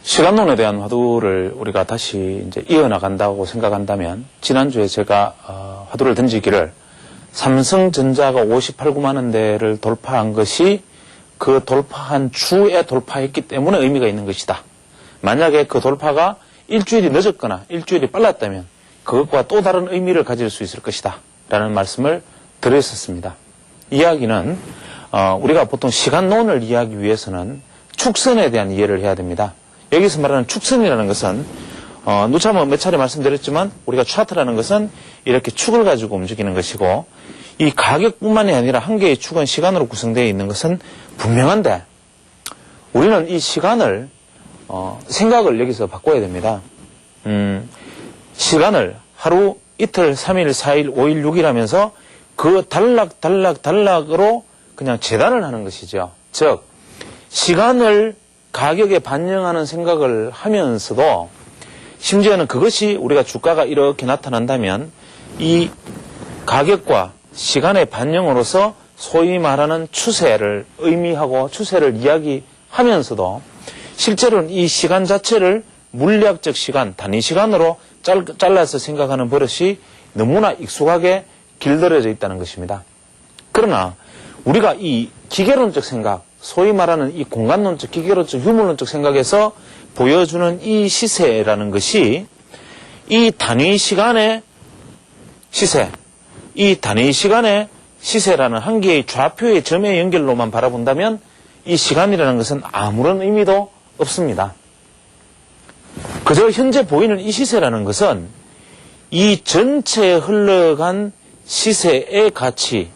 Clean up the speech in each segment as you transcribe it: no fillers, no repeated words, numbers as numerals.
시간론에 대한 화두를 우리가 다시 이제 이어나간다고 생각한다면, 지난주에 제가 화두를 던지기를 삼성전자가 58,9만 원대를 돌파한 것이 그 돌파한 주에 돌파했기 때문에 의미가 있는 것이다. 만약에 그 돌파가 일주일이 늦었거나 일주일이 빨랐다면 그것과 또 다른 의미를 가질 수 있을 것이다 라는 말씀을 드렸었습니다. 이야기는 우리가 보통 시간론을 이해하기 위해서는 축선에 대한 이해를 해야 됩니다. 여기서 말하는 축선이라는 것은 누차 몇 차례 말씀드렸지만 우리가 차트라는 것은 이렇게 축을 가지고 움직이는 것이고, 이 가격뿐만이 아니라 한 개의 축은 시간으로 구성되어 있는 것은 분명한데, 우리는 이 시간을 생각을 여기서 바꿔야 됩니다. 시간을 하루, 이틀, 3일, 4일, 5일, 6일 하면서 그 단락으로 그냥 재단을 하는 것이죠. 즉, 시간을 가격에 반영하는 생각을 하면서도 심지어는 그것이 우리가 주가가 이렇게 나타난다면 이 가격과 시간의 반영으로서 소위 말하는 추세를 의미하고 추세를 이야기하면서도 실제로는 이 시간 자체를 물리학적 시간, 단위 시간으로 잘라서 생각하는 버릇이 너무나 익숙하게 길들여져 있다는 것입니다. 그러나 우리가 이 기계론적 생각, 소위 말하는 이 공간론적, 기계론적, 유물론적 생각에서 보여주는 이 시세라는 것이 이 단위 시간의 시세, 이 단위 시간의 시세라는 한 개의 좌표의 점의 연결로만 바라본다면 이 시간이라는 것은 아무런 의미도 없습니다. 그저 현재 보이는 이 시세라는 것은 이 전체에 흘러간 시세의 가치,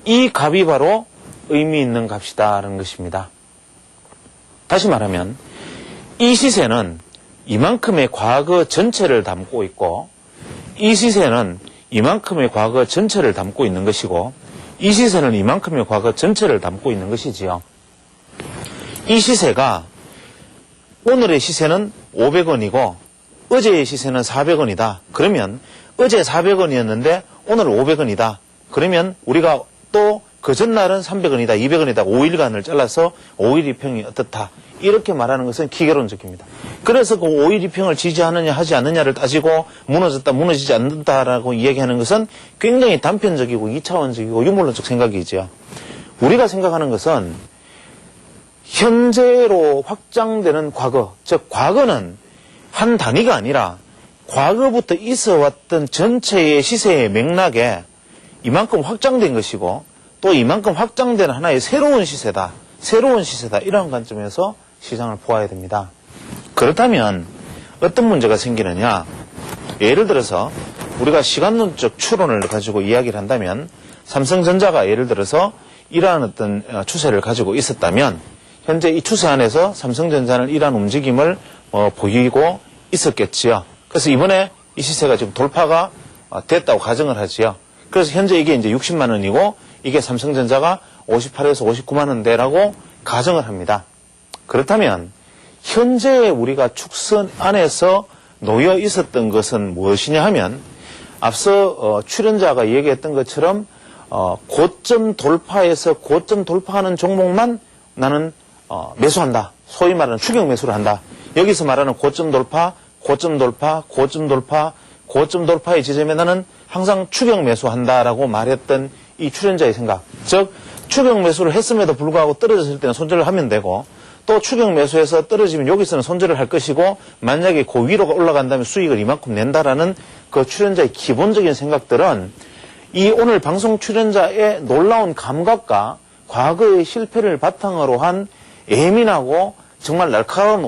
이 값이 바로 의미 있는 값이다라는 것입니다. 다시 말하면 이 시세는 이만큼의 과거 전체를 담고 있고, 이 시세는 이만큼의 과거 전체를 담고 있는 것이고, 이 시세는 이만큼의 과거 전체를 담고 있는 것이지요. 이 시세가 오늘의 시세는 500원이고 어제의 시세는 400원이다. 그러면 어제 400원이었는데 오늘 500원이다. 그러면 우리가 또 그 전날은 300원이다, 200원이다, 5일간을 잘라서 5일 2평이 어떻다. 이렇게 말하는 것은 기계론적입니다. 그래서 그 5일 2평을 지지하느냐 하지 않느냐를 따지고 무너졌다, 무너지지 않는다라고 이야기하는 것은 굉장히 단편적이고 2차원적이고 유물론적 생각이죠. 우리가 생각하는 것은 현재로 확장되는 과거, 즉 과거는 한 단위가 아니라 과거부터 있어왔던 전체의 시세의 맥락에 이만큼 확장된 것이고, 또 이만큼 확장된 하나의 새로운 시세다, 이런 관점에서 시장을 보아야 됩니다. 그렇다면 어떤 문제가 생기느냐? 예를 들어서 우리가 시간론적 추론을 가지고 이야기를 한다면, 삼성전자가 예를 들어서 이러한 어떤 추세를 가지고 있었다면 현재 이 추세 안에서 삼성전자는 이러한 움직임을 보이고 있었겠지요. 그래서 이번에 이 시세가 지금 돌파가 됐다고 가정을 하지요. 그래서 현재 이게 이제 60만 원이고 이게 삼성전자가 58에서 59만 원대라고 가정을 합니다. 그렇다면 현재 우리가 축선 안에서 놓여 있었던 것은 무엇이냐 하면, 앞서 출연자가 얘기했던 것처럼 고점 돌파에서 고점 돌파하는 종목만 나는 매수한다. 소위 말하는 추격 매수를 한다. 여기서 말하는 고점 돌파, 고점 돌파, 고점 돌파, 고점 돌파의 지점에 나는 항상 추격 매수한다라고 말했던 이 출연자의 생각. 즉 추격 매수를 했음에도 불구하고 떨어졌을 때는 손절을 하면 되고, 또 추격 매수해서 떨어지면 여기서는 손절을 할 것이고, 만약에 그 위로 올라간다면 수익을 이만큼 낸다라는 그 출연자의 기본적인 생각들은 이 오늘 방송 출연자의 놀라운 감각과 과거의 실패를 바탕으로 한 예민하고 정말 날카로운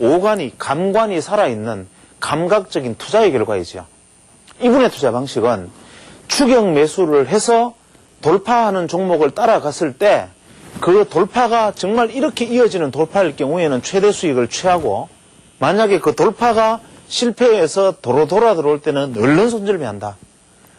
오간이, 감관이 살아있는 감각적인 투자의 결과이죠. 이분의 투자 방식은 추격 매수를 해서 돌파하는 종목을 따라갔을 때 그 돌파가 정말 이렇게 이어지는 돌파일 경우에는 최대 수익을 취하고, 만약에 그 돌파가 실패해서 도로 돌아 들어올 때는 얼른 손절매한다.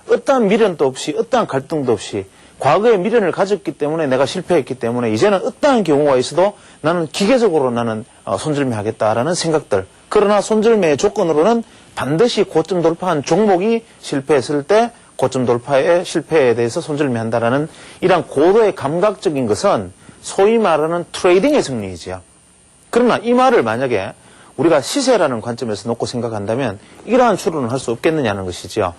어떠한 미련도 없이, 어떠한 갈등도 없이 과거에 미련을 가졌기 때문에 내가 실패했기 때문에 이제는 어떠한 경우가 있어도 나는 기계적으로 나는 손절매하겠다라는 생각들. 그러나 손절매의 조건으로는 반드시 고점 돌파한 종목이 실패했을 때 고점 돌파의 실패에 대해서 손절매한다라는 이러한 고도의 감각적인 것은 소위 말하는 트레이딩의 승리이지요. 그러나 이 말을 만약에 우리가 시세라는 관점에서 놓고 생각한다면 이러한 추론을 할 수 없겠느냐는 것이지요.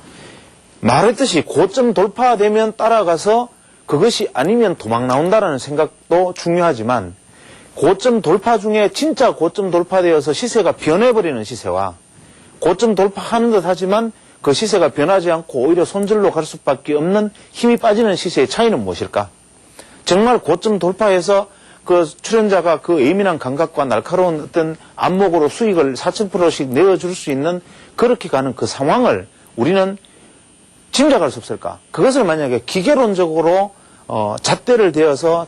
말했듯이 고점 돌파되면 따라가서 그것이 아니면 도망 나온다라는 생각도 중요하지만 고점 돌파 중에 진짜 고점 돌파되어서 시세가 변해버리는 시세와 고점 돌파하는 듯 하지만 그 시세가 변하지 않고 오히려 손절로 갈 수밖에 없는 힘이 빠지는 시세의 차이는 무엇일까? 정말 고점 돌파해서 그 출연자가 그 예민한 감각과 날카로운 어떤 안목으로 수익을 4,000%씩 내어줄 수 있는 그렇게 가는 그 상황을 우리는 짐작할 수 없을까? 그것을 만약에 기계론적으로 잣대를 대어서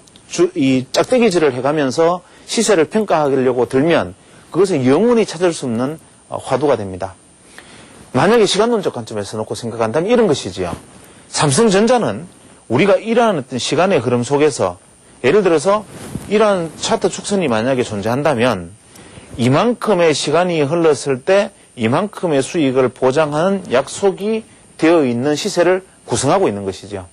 이 짝대기질을 해가면서 시세를 평가하려고 들면 그것은 영원히 찾을 수 없는 화두가 됩니다. 만약에 시간론적 관점에서 놓고 생각한다면 이런 것이지요. 삼성전자는 우리가 이러한 어떤 시간의 흐름 속에서 예를 들어서 이러한 차트 축선이 만약에 존재한다면 이만큼의 시간이 흘렀을 때 이만큼의 수익을 보장하는 약속이 되어 있는 시세를 구성하고 있는 것이죠.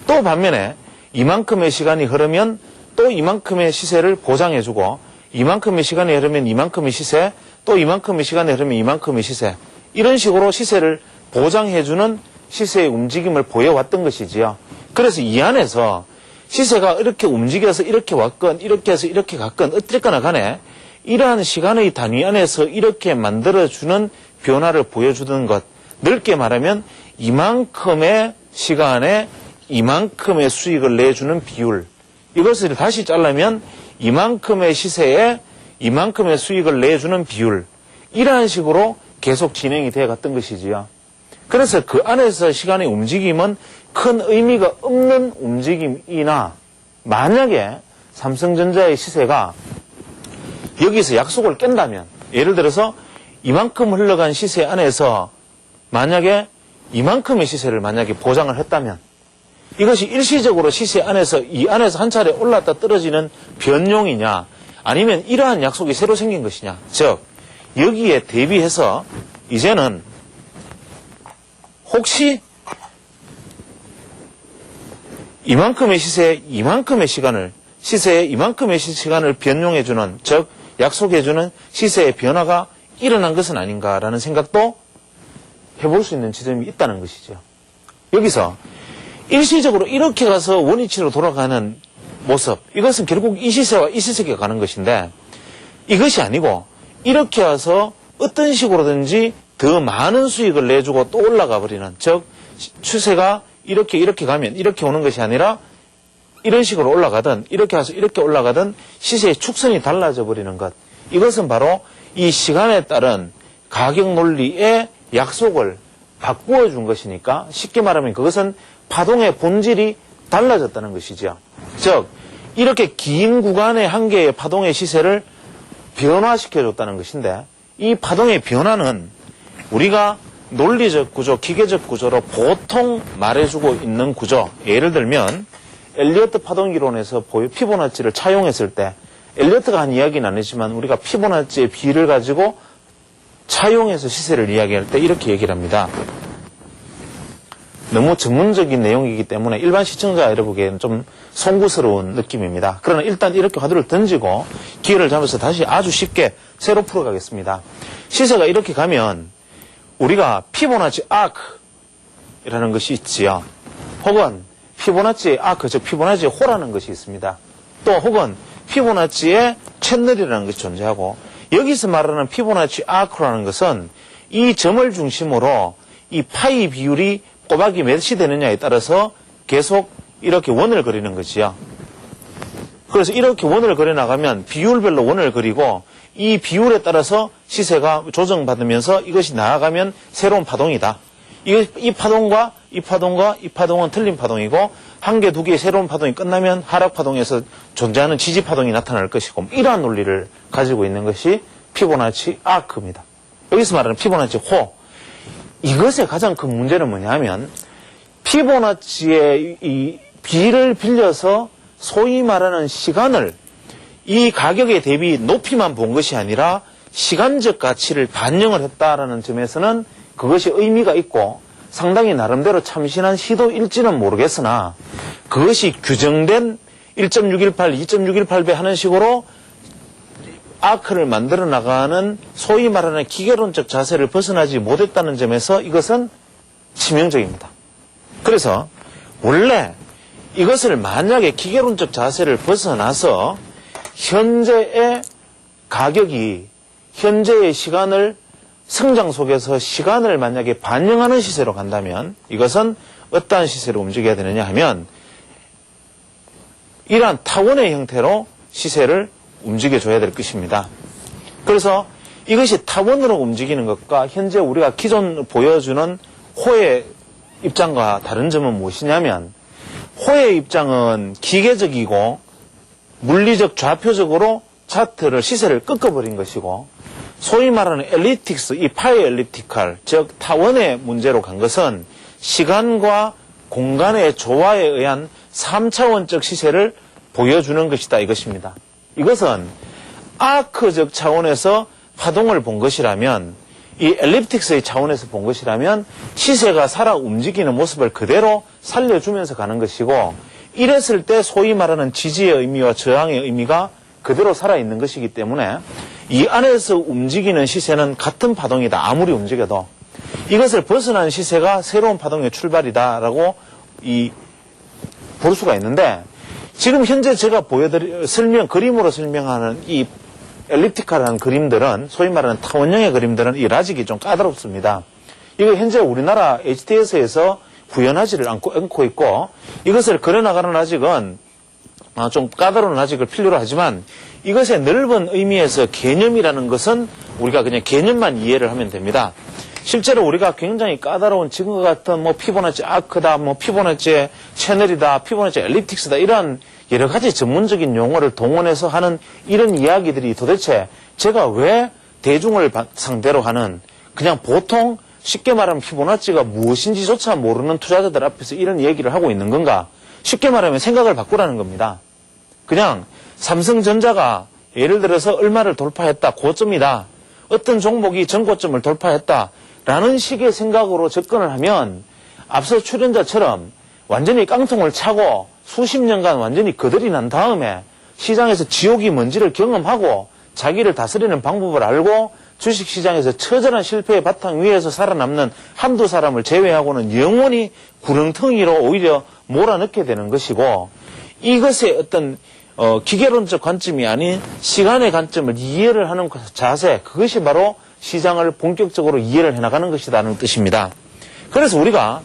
또 반면에 이만큼의 시간이 흐르면 또 이만큼의 시세를 보장해주고 이만큼의 시간이 흐르면 이만큼의 시세, 또 이만큼의 시간이 흐르면 이만큼의 시세, 이런 식으로 시세를 보장해주는 시세의 움직임을 보여왔던 것이지요. 그래서 이 안에서 시세가 이렇게 움직여서 이렇게 왔건 이렇게 해서 이렇게 갔건 어쨌거나 간에 이러한 시간의 단위 안에서 이렇게 만들어주는 변화를 보여주는 것, 넓게 말하면 이만큼의 시간에 이만큼의 수익을 내주는 비율, 이것을 다시 자르면 이만큼의 시세에 이만큼의 수익을 내주는 비율, 이러한 식으로 계속 진행이 되어 갔던 것이지요. 그래서 그 안에서 시간의 움직임은 큰 의미가 없는 움직임이나 만약에 삼성전자의 시세가 여기서 약속을 깬다면, 예를 들어서 이만큼 흘러간 시세 안에서 만약에 이만큼의 시세를 만약에 보장을 했다면 이것이 일시적으로 시세 안에서 이 안에서 한 차례 올랐다 떨어지는 변용이냐, 아니면 이러한 약속이 새로 생긴 것이냐. 즉 여기에 대비해서 이제는 혹시 이만큼의 시세에 이만큼의 시간을 변용해주는, 즉 약속해주는 시세의 변화가 일어난 것은 아닌가라는 생각도 해볼 수 있는 지점이 있다는 것이죠. 여기서 일시적으로 이렇게 가서 원위치로 돌아가는 모습, 이것은 결국 이 시세와 이 시세가 가는 것인데, 이것이 아니고 이렇게 와서 어떤 식으로든지 더 많은 수익을 내주고 또 올라가 버리는, 즉 추세가 이렇게 가면 이렇게 오는 것이 아니라 이런 식으로 올라가든 이렇게 와서 이렇게 올라가든 시세의 축선이 달라져 버리는 것, 이것은 바로 이 시간에 따른 가격 논리의 약속을 바꾸어 준 것이니까 쉽게 말하면 그것은 파동의 본질이 달라졌다는 것이죠. 즉 이렇게 긴 구간의 한 개의 파동의 시세를 변화시켜줬다는 것인데, 이 파동의 변화는 우리가 논리적 구조, 기계적 구조로 보통 말해주고 있는 구조, 예를 들면 엘리어트 파동이론에서 피보나치를 차용했을 때, 엘리어트가 한 이야기는 아니지만 우리가 피보나치의 비를 가지고 차용해서 시세를 이야기할 때 이렇게 얘기를 합니다. 너무 전문적인 내용이기 때문에 일반 시청자 여러분에게는 좀 송구스러운 느낌입니다. 그러나 일단 이렇게 화두를 던지고 기회를 잡아서 다시 아주 쉽게 새로 풀어가겠습니다. 시세가 이렇게 가면 우리가 피보나치 아크라는 것이 있지요. 혹은 피보나치의 아크, 즉 피보나치의 호라는 것이 있습니다. 또 혹은 피보나치의 채널이라는 것이 존재하고, 여기서 말하는 피보나치 아크라는 것은 이 점을 중심으로 이 파이 비율이 꼬박이 몇이 되느냐에 따라서 계속 이렇게 원을 그리는 것이요. 그래서 이렇게 원을 그려 나가면 비율별로 원을 그리고 이 비율에 따라서 시세가 조정받으면서 이것이 나아가면 새로운 파동이다. 이 파동과 이 파동과 이 파동은 틀린 파동이고, 한 개, 두 개의 새로운 파동이 끝나면 하락 파동에서 존재하는 지지 파동이 나타날 것이고, 이러한 논리를 가지고 있는 것이 피보나치 아크입니다. 여기서 말하는 피보나치 호. 이것의 가장 큰 문제는 뭐냐 하면, 피보나치의 이 비를 빌려서 소위 말하는 시간을 이 가격에 대비 높이만 본 것이 아니라 시간적 가치를 반영을 했다라는 점에서는 그것이 의미가 있고 상당히 나름대로 참신한 시도일지는 모르겠으나, 그것이 규정된 1.618, 2.618배 하는 식으로 아크를 만들어 나가는 소위 말하는 기계론적 자세를 벗어나지 못했다는 점에서 이것은 치명적입니다. 그래서 원래 이것을 만약에 기계론적 자세를 벗어나서 현재의 가격이 현재의 시간을 성장 속에서 시간을 만약에 반영하는 시세로 간다면 이것은 어떠한 시세로 움직여야 되느냐 하면 이러한 타원의 형태로 시세를 움직여줘야 될 것입니다. 그래서 이것이 타원으로 움직이는 것과 현재 우리가 기존 보여주는 호의 입장과 다른 점은 무엇이냐면 호의 입장은 기계적이고 물리적 좌표적으로 차트를 시세를 꺾어버린 것이고 소위 말하는 엘립틱스, 이 파이 엘립티컬, 즉 타원의 문제로 간 것은 시간과 공간의 조화에 의한 3차원적 시세를 보여주는 것이다 이것입니다. 이것은 아크적 차원에서 파동을 본 것이라면 이 엘립틱스의 차원에서 본 것이라면 시세가 살아 움직이는 모습을 그대로 살려주면서 가는 것이고 이랬을 때 소위 말하는 지지의 의미와 저항의 의미가 그대로 살아있는 것이기 때문에 이 안에서 움직이는 시세는 같은 파동이다. 아무리 움직여도. 이것을 벗어난 시세가 새로운 파동의 출발이다라고 볼 수가 있는데 지금 현재 제가 그림으로 설명하는 이 엘립티컬한 그림들은 소위 말하는 타원형의 그림들은 이 라직이 좀 까다롭습니다. 이거 현재 우리나라 HTS에서 구현하지를 않고 있고 이것을 그려나가는 라직은 좀 까다로운 라직을 필요로 하지만 이것의 넓은 의미에서 개념이라는 것은 우리가 그냥 개념만 이해를 하면 됩니다. 실제로 우리가 굉장히 까다로운 지금과 같은 피보나치 아크다, 피보나치 채널이다, 피보나치 엘립틱스다 이런 여러 가지 전문적인 용어를 동원해서 하는 이런 이야기들이 도대체 제가 왜 대중을 상대로 하는 그냥 보통 쉽게 말하면 피보나치가 무엇인지조차 모르는 투자자들 앞에서 이런 얘기를 하고 있는 건가? 쉽게 말하면 생각을 바꾸라는 겁니다. 그냥 삼성전자가 예를 들어서 얼마를 돌파했다, 고점이다. 어떤 종목이 전고점을 돌파했다. 라는 식의 생각으로 접근을 하면 앞서 출연자처럼 완전히 깡통을 차고 수십 년간 완전히 거들이 난 다음에 시장에서 지옥이 뭔지를 경험하고 자기를 다스리는 방법을 알고 주식시장에서 처절한 실패의 바탕 위에서 살아남는 한두 사람을 제외하고는 영원히 구렁텅이로 오히려 몰아넣게 되는 것이고 이것의 어떤 기계론적 관점이 아닌 시간의 관점을 이해를 하는 자세, 그것이 바로 시장을 본격적으로 이해를 해나가는 것이라는 뜻입니다. 그래서 우리가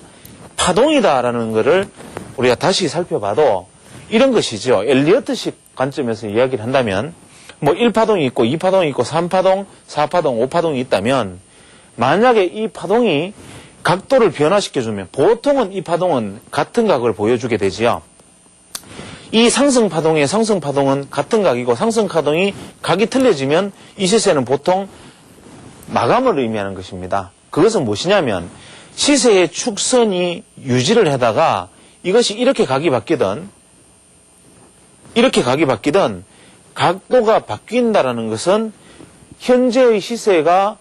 파동이다라는 것을 우리가 다시 살펴봐도 이런 것이죠. 엘리어트식 관점에서 이야기를 한다면 1파동이 있고 2파동이 있고 3파동, 4파동, 5파동이 있다면 만약에 이 파동이 각도를 변화시켜주면 보통은 이 파동은 같은 각을 보여주게 되지요. 이 상승파동의 상승파동은 같은 각이고 상승파동이 각이 틀려지면 이 시세는 보통 마감을 의미하는 것입니다. 그것은 무엇이냐면 시세의 축선이 유지를 하다가 이것이 이렇게 각이 바뀌든 각도가 바뀐다라는 것은 현재의 시세가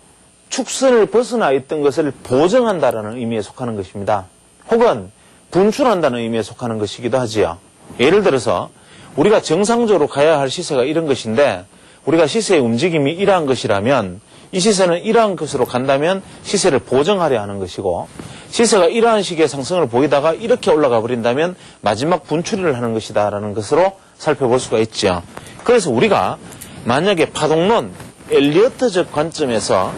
축선을 벗어나 있던 것을 보정한다라는 의미에 속하는 것입니다. 혹은 분출한다는 의미에 속하는 것이기도 하지요. 예를 들어서 우리가 정상적으로 가야 할 시세가 이런 것인데 우리가 시세의 움직임이 이러한 것이라면 이 시세는 이러한 것으로 간다면 시세를 보정하려 하는 것이고 시세가 이러한 식의 상승을 보이다가 이렇게 올라가 버린다면 마지막 분출을 하는 것이다라는 것으로 살펴볼 수가 있죠. 그래서 우리가 만약에 파동론, 엘리어트적 관점에서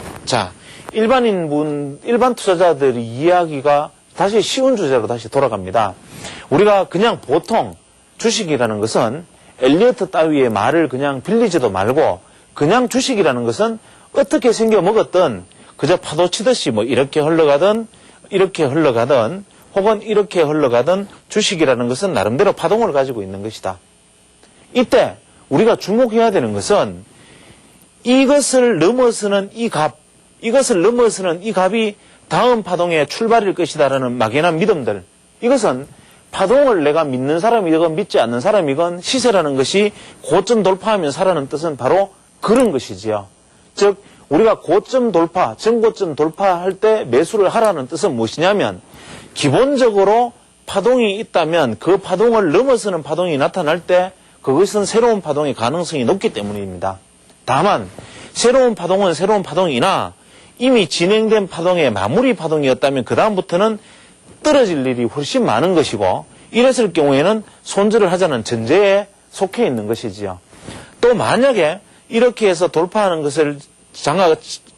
일반 투자자들의 이야기가 다시 쉬운 주제로 다시 돌아갑니다. 우리가 그냥 보통 주식이라는 것은 엘리어트 따위의 말을 그냥 빌리지도 말고 그냥 주식이라는 것은 어떻게 생겨 먹었든 그저 파도 치듯이 이렇게 흘러가든 혹은 이렇게 흘러가든 주식이라는 것은 나름대로 파동을 가지고 있는 것이다. 이때 우리가 주목해야 되는 것은 이것을 넘어서는 이 값이 다음 파동의 출발일 것이다라는 막연한 믿음들, 이것은 파동을 내가 믿는 사람이건 믿지 않는 사람이건 시세라는 것이 고점 돌파하면 사라는 뜻은 바로 그런 것이지요. 즉 우리가 고점 돌파, 전고점 돌파할 때 매수를 하라는 뜻은 무엇이냐면 기본적으로 파동이 있다면 그 파동을 넘어서는 파동이 나타날 때 그것은 새로운 파동의 가능성이 높기 때문입니다. 다만 새로운 파동은 새로운 파동이나 이미 진행된 파동의 마무리 파동이었다면 그 다음부터는 떨어질 일이 훨씬 많은 것이고 이랬을 경우에는 손절을 하자는 전제에 속해 있는 것이지요. 또 만약에 이렇게 해서 돌파하는 것을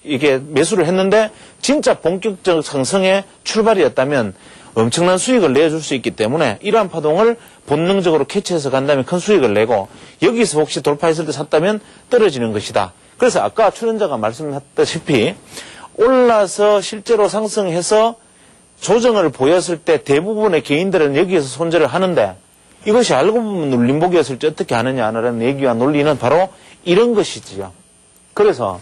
이게 매수를 했는데 진짜 본격적 상승의 출발이었다면 엄청난 수익을 내줄 수 있기 때문에 이러한 파동을 본능적으로 캐치해서 간다면 큰 수익을 내고 여기서 혹시 돌파했을 때 샀다면 떨어지는 것이다. 그래서 아까 출연자가 말씀했다시피 올라서 실제로 상승해서 조정을 보였을 때 대부분의 개인들은 여기에서 손절을 하는데 이것이 알고 보면 눌림목이었을 때 어떻게 하느냐라는 얘기와 논리는 바로 이런 것이지요. 그래서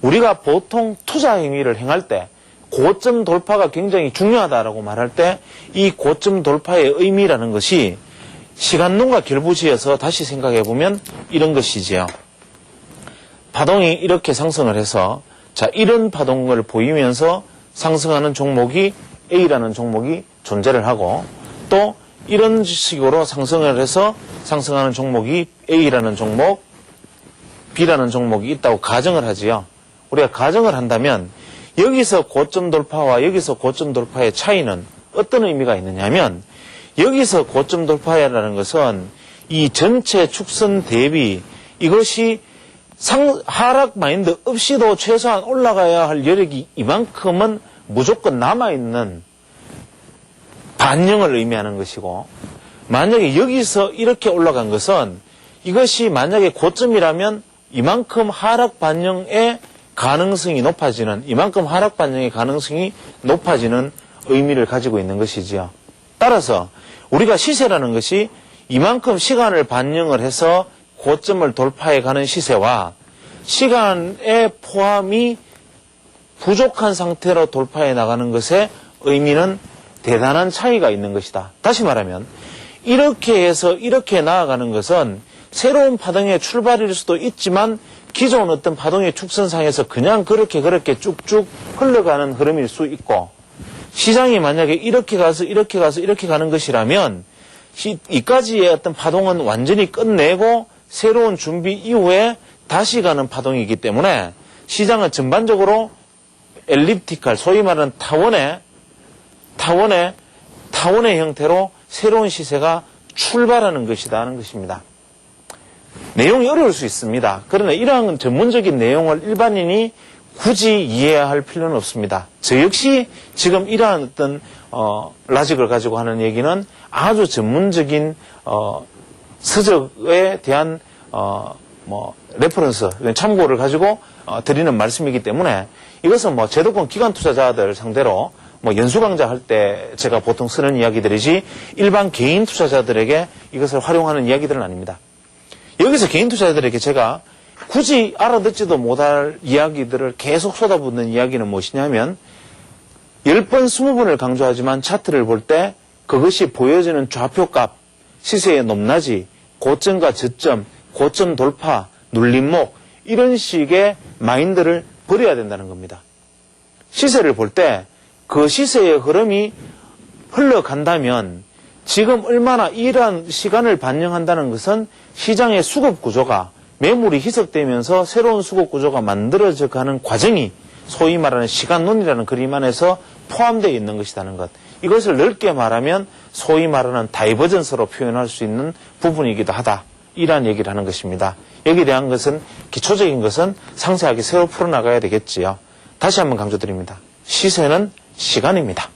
우리가 보통 투자 행위를 행할 때 고점 돌파가 굉장히 중요하다라고 말할 때 이 고점 돌파의 의미라는 것이 시간론과 결부지어서 다시 생각해 보면 이런 것이지요. 파동이 이렇게 상승을 해서 자 이런 파동을 보이면서 상승하는 종목이 A라는 종목이 존재를 하고 또 이런 식으로 상승을 해서 상승하는 종목이 A라는 종목, B라는 종목이 있다고 가정을 하지요. 우리가 가정을 한다면 여기서 고점 돌파와 여기서 고점 돌파의 차이는 어떤 의미가 있느냐면 여기서 고점 돌파라는 것은 이 전체 축선 대비 이것이 하락 마인드 없이도 최소한 올라가야 할 여력이 이만큼은 무조건 남아있는 반영을 의미하는 것이고 만약에 여기서 이렇게 올라간 것은 이것이 만약에 고점이라면 이만큼 하락 반영의 가능성이 높아지는 이만큼 하락 반영의 가능성이 높아지는 의미를 가지고 있는 것이지요. 따라서 우리가 시세라는 것이 이만큼 시간을 반영을 해서 고점을 돌파해 가는 시세와 시간의 포함이 부족한 상태로 돌파해 나가는 것의 의미는 대단한 차이가 있는 것이다. 다시 말하면 이렇게 해서 이렇게 나아가는 것은 새로운 파동의 출발일 수도 있지만 기존 어떤 파동의 축선상에서 그냥 그렇게 쭉쭉 흘러가는 흐름일 수 있고 시장이 만약에 이렇게 가서 이렇게 가서 이렇게 가는 것이라면 이까지의 어떤 파동은 완전히 끝내고 새로운 준비 이후에 다시 가는 파동이기 때문에 시장은 전반적으로 엘립티컬 소위 말하는 타원의 형태로 새로운 시세가 출발하는 것이다 하는 것입니다. 내용이 어려울 수 있습니다. 그러나 이러한 전문적인 내용을 일반인이 굳이 이해해야 할 필요는 없습니다. 저 역시 지금 이러한 어떤 라직을 가지고 하는 얘기는 아주 전문적인 서적에 대한 레퍼런스 참고를 가지고 드리는 말씀이기 때문에 이것은 제도권 기관 투자자들 상대로 연수 강좌 할 때 제가 보통 쓰는 이야기들이지 일반 개인 투자자들에게 이것을 활용하는 이야기들은 아닙니다. 여기서 개인 투자자들에게 제가 굳이 알아듣지도 못할 이야기들을 계속 쏟아붓는 이야기는 무엇이냐면 10번, 20번을 강조하지만 차트를 볼 때 그것이 보여지는 좌표값, 시세의 높낮이, 고점과 저점, 고점 돌파, 눌림목 이런 식의 마인드를 버려야 된다는 겁니다. 시세를 볼 때 그 시세의 흐름이 흘러간다면 지금 얼마나 이러한 시간을 반영한다는 것은 시장의 수급 구조가 매물이 희석되면서 새로운 수급 구조가 만들어져 가는 과정이 소위 말하는 시간론이라는 그림 안에서 포함되어 있는 것이라는 것. 이것을 넓게 말하면 소위 말하는 다이버전스로 표현할 수 있는 부분이기도 하다. 이러한 얘기를 하는 것입니다. 여기에 대한 것은 기초적인 것은 상세하게 새로 풀어나가야 되겠지요. 다시 한번 강조드립니다. 시세는 시간입니다.